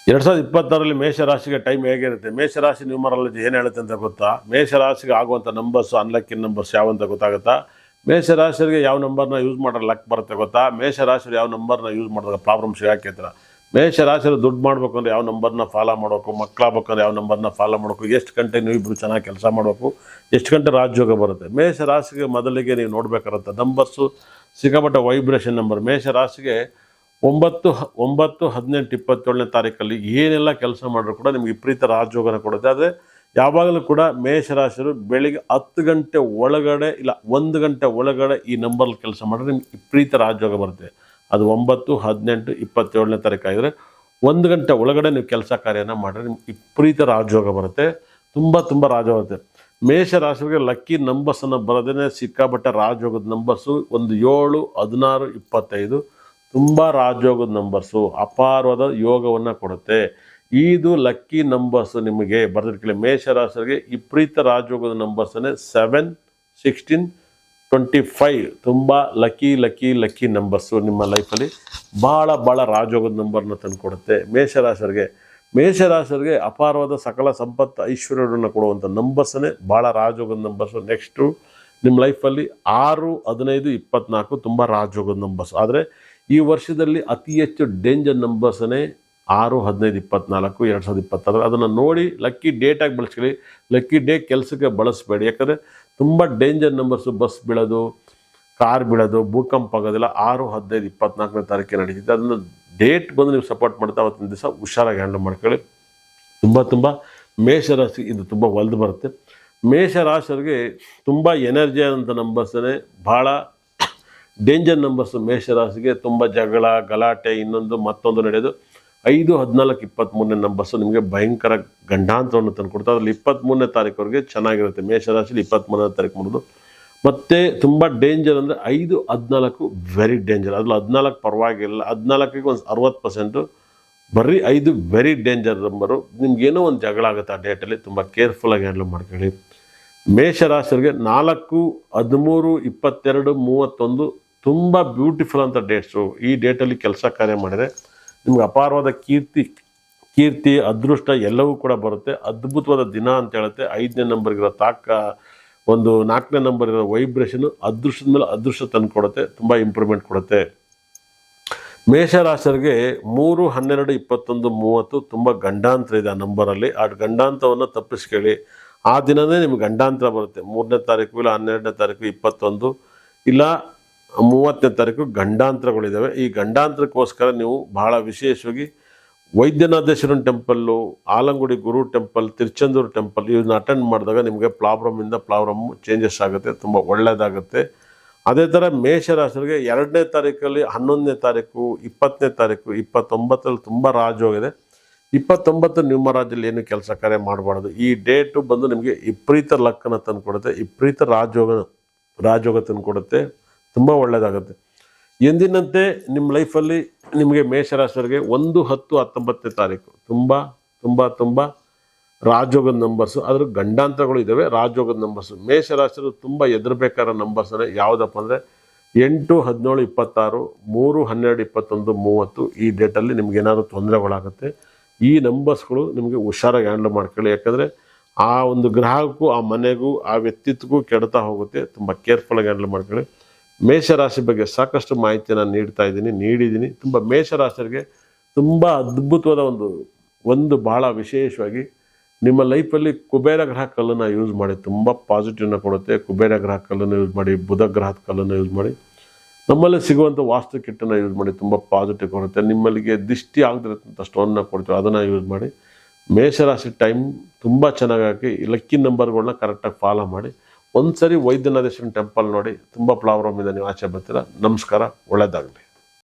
2026 ಮೇಷರಾಶಿಗೆ time ಹೇಗಿರುತ್ತೆ, ಮೇಷರಾಶಿ numerology ಏನು ಹೇಳುತ್ತೆ ಅಂತ ಗೊತ್ತಾ? ಮೇಷರಾಶಿಗೆ ಆಗುವಂಥ ನಂಬರ್ಸು ಅನ್ಲಕ್ಕಿ ನಂಬರ್ಸ್ ಯಾವ ಅಂತ ಗೊತ್ತಾಗುತ್ತಾ? ಮೇಷರಾಶಿಗೆ ಯಾವ ನಂಬರ್ನ ಯೂಸ್ ಮಾಡಿದ್ರೆ ಲಕ್ ಬರುತ್ತೆ ಗೊತ್ತಾ? ಮೇಷರಾಶಿರು ಯಾವ ನಂಬರ್ನ ಯೂಸ್ ಮಾಡಿದಾಗ ಪ್ರಾಬ್ಲಮ್ ಸಿಗಾಕೈತರ? ಮೇಷರಾಶಿರು ದುಡ್ಡು ಮಾಡಬೇಕು ಅಂದರೆ ಯಾವ ನಂಬರ್ನ ಫಾಲೋ ಮಾಡಬೇಕು, ಮಕ್ಕಳಾಗಬೇಕಂದ್ರೆ ಯಾವ ನಂಬರ್ನ ಫಾಲೋ ಮಾಡಬೇಕು, ಎಷ್ಟು ಗಂಟೆ ನೀವು ಇಬ್ಬರು ಚೆನ್ನಾಗಿ ಕೆಲಸ ಮಾಡಬೇಕು, ಎಷ್ಟು ಗಂಟೆ ರಾಜಯೋಗ ಬರುತ್ತೆ. ಮೇಷರಾಶಿಗೆ ಮೊದಲಿಗೆ ನೀವು ನೋಡಬೇಕಾದಂಥ ನಂಬರ್ಸು ಸಿಕ್ಕಾಪಟ್ಟೆ ವೈಬ್ರೇಷನ್ ನಂಬರ್. ಮೇಷರಾಶಿಗೆ 9, 18, 27ನೇ ತಾರೀಕಲ್ಲಿ ಏನೆಲ್ಲ ಕೆಲಸ ಮಾಡಿದ್ರು ಕೂಡ ನಿಮ್ಗೆ ವಿಪರೀತ ರಾಜಯೋಗನ ಕೊಡುತ್ತೆ. ಆದರೆ ಯಾವಾಗಲೂ ಕೂಡ ಮೇಷರಾಶಿರು ಬೆಳಿಗ್ಗೆ 10 ಗಂಟೆ ಒಳಗಡೆ ಇಲ್ಲ 1 ಗಂಟೆ ಒಳಗಡೆ ಈ ನಂಬರ್ಲ್ಲಿ ಕೆಲಸ ಮಾಡಿದ್ರೆ ನಿಮ್ಗೆ ವಿಪರೀತ ರಾಜಯೋಗ ಬರುತ್ತೆ. ಅದು 9, 18, 27ನೇ ತಾರೀಕು ಆಗಿದ್ರೆ 1 ಗಂಟೆ ಒಳಗಡೆ ನೀವು ಕೆಲಸ ಕಾರ್ಯನ ಮಾಡಿದ್ರೆ ನಿಮ್ಗೆ ವಿಪರೀತ ರಾಜಯೋಗ ಬರುತ್ತೆ. ತುಂಬ ರಾಜಯೋಗ ಬರುತ್ತೆ. ಮೇಷರಾಶಿಗೆ ಲಕ್ಕಿ ನಂಬರ್ಸನ್ನು ಬರೋದೇ ಸಿಕ್ಕಾಪಟ್ಟೆ ರಾಜಯೋಗದ ನಂಬರ್ಸು. ಒಂದು 7, 16, 25 ತುಂಬ ರಾಜಯೋಗದ ನಂಬರ್ಸು, ಅಪಾರವಾದ ಯೋಗವನ್ನು ಕೊಡುತ್ತೆ. ಇದು ಲಕ್ಕಿ ನಂಬರ್ಸು ನಿಮಗೆ ಬರೆದಿಟ್ಕೊಳ್ಳಿ. ಮೇಷರಾಶಿಗೆ ವಿಪರೀತ ರಾಜಯೋಗದ ನಂಬರ್ಸನ್ನೇ 7, 16, 25 ತುಂಬ ಲಕ್ಕಿ ನಂಬರ್ಸು. ನಿಮ್ಮ ಲೈಫಲ್ಲಿ ಭಾಳ ರಾಜಯೋಗದ ನಂಬರ್ನ ತಂದು ಕೊಡುತ್ತೆ. ಮೇಷರಾಶಿಗೆ ಅಪಾರವಾದ ಸಕಲ ಸಂಪತ್ತು ಐಶ್ವರ್ಯವನ್ನು ಕೊಡುವಂಥ ನಂಬರ್ಸನ್ನೇ ಭಾಳ ರಾಜಯೋಗದ ನಂಬರ್ಸು. ನೆಕ್ಸ್ಟು ನಿಮ್ಮ ಲೈಫಲ್ಲಿ 6, 15, 24 ತುಂಬ ರಾಜಯೋಗದ ನಂಬರ್ಸು. ಆದರೆ ಈ ವರ್ಷದಲ್ಲಿ ಅತಿ ಹೆಚ್ಚು ಡೇಂಜರ್ ನಂಬರ್ಸನ್ನೇ 6, 15, 24, 2026. ಅದನ್ನು ನೋಡಿ ಲಕ್ಕಿ ಡೇಟಾಗಿ ಬಳಸ್ಕೊಳ್ಳಿ. ಲಕ್ಕಿ ಡೇ ಕೆಲಸಕ್ಕೆ ಬಳಸಬೇಡಿ. ಯಾಕಂದರೆ ತುಂಬ ಡೇಂಜರ್ ನಂಬರ್ಸು. ಬಸ್ ಬೀಳೋದು, ಕಾರ್ ಬೀಳೋದು, ಭೂಕಂಪ ಆಗೋದಿಲ್ಲ 6, 15, 24ನೇ ತಾರೀಕಿಗೆ ನಡೀತಿದೆ. ಅದನ್ನು ಡೇಟ್ ಬಂದು ನೀವು ಸಪೋರ್ಟ್ ಮಾಡ್ತಾ ಅವತ್ತಿನ ದಿವಸ ಹುಷಾರಾಗಿ ಹ್ಯಾಂಡಲ್ ಮಾಡ್ಕೊಳ್ಳಿ. ತುಂಬ ಮೇಷರಾಶಿ ಇದು ತುಂಬ ಒಲ್ದು ಬರುತ್ತೆ. ಮೇಷರಾಶಿಗೆ ತುಂಬ ಎನರ್ಜಿ ಆದಂಥ ನಂಬರ್ಸನ್ನೇ ಭಾಳ ಡೇಂಜರ್ ನಂಬರ್ಸು. ಮೇಷರಾಶಿಗೆ ತುಂಬ ಜಗಳ, ಗಲಾಟೆ, ಮತ್ತೊಂದು ನಡೆಯೋದು. 5, 14, 23ನೇ ನಂಬರ್ಸು ನಿಮಗೆ ಭಯಂಕರ ಗಂಡಾಂತರವನ್ನು ತಂದು ಕೊಡ್ತಾರೆ. ಅದರಲ್ಲಿ 23ನೇ ತಾರೀಕುವರೆಗೆ ಚೆನ್ನಾಗಿರುತ್ತೆ. ಮೇಷರಾಶಿಲಿ 23ನೇ ತಾರೀಕು ಮಾಡೋದು. ಮತ್ತು ತುಂಬ ಡೇಂಜರ್ ಅಂದರೆ 5, 14 ವೆರಿ ಡೇಂಜರ್. ಅದ್ರಲ್ಲಿ 14 ಪರವಾಗಿಲ್ಲ. 14ಗೆ ಒಂದು 60%, ಬರೀ 5 ವೆರಿ ಡೇಂಜರ್ ನಂಬರು. ನಿಮ್ಗೇನೋ ಒಂದು ಜಗಳ ಆಗುತ್ತೆ ಆ ಡೇಟಲ್ಲಿ. ತುಂಬ ಕೇರ್ಫುಲ್ಲಾಗಿ ಹ್ಯಾಂಡಲ್ ಮಾಡ್ಕೊಳ್ಳಿ. ಮೇಷರಾಶಿಗೆ 4, 13, 22, 31 ತುಂಬ ಬ್ಯೂಟಿಫುಲ್ ಅಂತ ಡೇಟ್ಸು. ಈ ಡೇಟಲ್ಲಿ ಕೆಲಸ ಕಾರ್ಯ ಮಾಡಿದರೆ ನಿಮ್ಗೆ ಅಪಾರವಾದ ಕೀರ್ತಿ ಅದೃಷ್ಟ ಎಲ್ಲವೂ ಕೂಡ ಬರುತ್ತೆ. ಅದ್ಭುತವಾದ ದಿನ ಅಂತ ಹೇಳುತ್ತೆ. 5ನೇ ನಂಬರ್ಗಿರೋ ಒಂದು 4ನೇ ನಂಬರ್ ಇರೋ ವೈಬ್ರೇಷನು ಅದೃಷ್ಟದ ಮೇಲೆ ಅದೃಷ್ಟ ತಂದು ಕೊಡುತ್ತೆ. ತುಂಬ ಇಂಪ್ರೂವ್ಮೆಂಟ್ ಕೊಡುತ್ತೆ. ಮೇಷರಾಶಿಗೆ 3, 12, 21, 30 ತುಂಬ ಗಂಡಾಂತರ ಇದೆ ಆ ನಂಬರಲ್ಲಿ. ಆ ಗಂಡಾಂತರವನ್ನು ತಪ್ಪಿಸ್ಕೊಳ್ಳಿ. ಆ ದಿನವೇ ನಿಮ್ಗೆ ಗಂಡಾಂತರ ಬರುತ್ತೆ. 3ನೇ ತಾರೀಕು ಇಲ್ಲ 12ನೇ ತಾರೀಕು, 21 ಇಲ್ಲ 30ನೇ ತಾರೀಕು ಗಂಡಾಂತರಗಳಿದ್ದಾವೆ. ಈ ಗಂಡಾಂತರಕ್ಕೋಸ್ಕರ ನೀವು ಬಹಳ ವಿಶೇಷವಾಗಿ ವೈದ್ಯನಾಥೇಶ್ವರನ ಟೆಂಪಲ್ಲು, ಆಲಂಗುಡಿ ಗುರು ಟೆಂಪಲ್, ತಿರುಚೆಂದೂರು ಟೆಂಪಲ್ ಇವನ್ನ ಅಟೆಂಡ್ ಮಾಡಿದಾಗ ನಿಮಗೆ ಪ್ರಾಬ್ಲಮ್ಮಿಂದ ಚೇಂಜಸ್ ಆಗುತ್ತೆ. ತುಂಬ ಒಳ್ಳೆಯದಾಗುತ್ತೆ. ಅದೇ ಥರ ಮೇಷರಾಶಿಗೆ 2ನೇ ತಾರೀಕಲ್ಲಿ, 11ನೇ ತಾರೀಕು, 20ನೇ ತಾರೀಕು, 29ರಲ್ಲಿ ತುಂಬ ರಾಜಯೋಗಿದೆ. 29 ನ್ಯೂಮರಾಜಲ್ಲಿ ಏನು ಕೆಲಸ ಕಾರ್ಯ ಮಾಡಬಾರ್ದು. ಈ ಡೇಟು ಬಂದು ನಿಮಗೆ ವಿಪರೀತ ಲಕ್ಕನ್ನು ತಂದು ಕೊಡುತ್ತೆ. ವಿಪರೀತ ರಾಜಯೋಗ ತಂದು ಕೊಡುತ್ತೆ. ತುಂಬ ಒಳ್ಳೆಯದಾಗುತ್ತೆ. ಎಂದಿನಂತೆ ನಿಮ್ಮ ಲೈಫಲ್ಲಿ ನಿಮಗೆ ಮೇಷರಾಶಿಗೆ 1, 10, 19ನೇ ತಾರೀಕು ತುಂಬ ರಾಜಯೋಗದ ನಂಬರ್ಸು. ಅದ್ರ ಗಂಡಾಂತರಗಳು ಇದ್ದಾವೆ ರಾಜಯೋಗದ ನಂಬರ್ಸು. ಮೇಷರಾಶಿರು ತುಂಬ ಎದುರಬೇಕಾದ ನಂಬರ್ಸ್ ಅಂದರೆ ಯಾವುದಪ್ಪ ಅಂದರೆ 8, 17, 26, 3, 12, 21, 30 ಈ ಡೇಟಲ್ಲಿ ನಿಮ್ಗೆ ಏನಾದರೂ ತೊಂದರೆಗಳಾಗುತ್ತೆ. ಈ ನಂಬರ್ಸ್ಗಳು ನಿಮಗೆ ಹುಷಾರಾಗಿ ಹ್ಯಾಂಡಲ್ ಮಾಡ್ಕೊಳ್ಳಿ. ಯಾಕಂದರೆ ಆ ಒಂದು ಗ್ರಹಕ್ಕೂ, ಆ ಮನೆಗೂ, ಆ ವ್ಯಕ್ತಿತ್ವಕ್ಕೂ ಕೆಡ್ತಾ ಹೋಗುತ್ತೆ. ತುಂಬ ಕೇರ್ಫುಲ್ಲಾಗಿ ಹ್ಯಾಂಡಲ್ ಮಾಡ್ಕೊಳ್ಳಿ. ಮೇಷರಾಶಿ ಬಗ್ಗೆ ಸಾಕಷ್ಟು ಮಾಹಿತಿಯನ್ನು ನೀಡಿದ್ದೀನಿ. ತುಂಬ ಮೇಷರಾಶಿಗೆ ತುಂಬ ಅದ್ಭುತವಾದ ಒಂದು ಭಾಳ ವಿಶೇಷವಾಗಿ ನಿಮ್ಮ ಲೈಫಲ್ಲಿ ಕುಬೇರ ಗ್ರಹ ಕಲ್ಲನ್ನು ಯೂಸ್ ಮಾಡಿ ತುಂಬ ಪಾಸಿಟಿವ್ನ ಕೊಡುತ್ತೆ. ಕುಬೇರ ಗ್ರಹ ಕಲ್ಲನ್ನು ಯೂಸ್ ಮಾಡಿ, ಬುಧ ಗ್ರಹದ ಕಲ್ಲನ್ನು ಯೂಸ್ ಮಾಡಿ, ನಮ್ಮಲ್ಲಿ ಸಿಗುವಂಥ ವಾಸ್ತು ಕಿಟ್ಟನ್ನು ಯೂಸ್ ಮಾಡಿ ತುಂಬ ಪಾಸಿಟಿವ್ ಕೊಡುತ್ತೆ. ನಿಮ್ಮಲ್ಲಿಗೆ ದಿಷ್ಟಿ ಆಗದಿರತ್ತಂಥ ಸ್ಟೋನ್ನ ಕೊಡ್ತೀವಿ, ಅದನ್ನು ಯೂಸ್ ಮಾಡಿ. ಮೇಷರಾಶಿ ಟೈಮ್ ತುಂಬ ಚೆನ್ನಾಗಿ ಲಕ್ಕಿ ನಂಬರ್ಗಳನ್ನ ಕರೆಕ್ಟಾಗಿ ಫಾಲೋ ಮಾಡಿ. ಒಂದು ಸರಿ ವೈದ್ಯನಾಥೇಶ್ವರನ ಟೆಂಪಲ್ ನೋಡಿ, ತುಂಬ ಪ್ರಾಬ್ಲಮ್ ಇದೆ, ನೀವು ಆಚೆ ಬರ್ತೀರಾ. ನಮಸ್ಕಾರ, ಒಳ್ಳೆಯದಾಗಲಿ.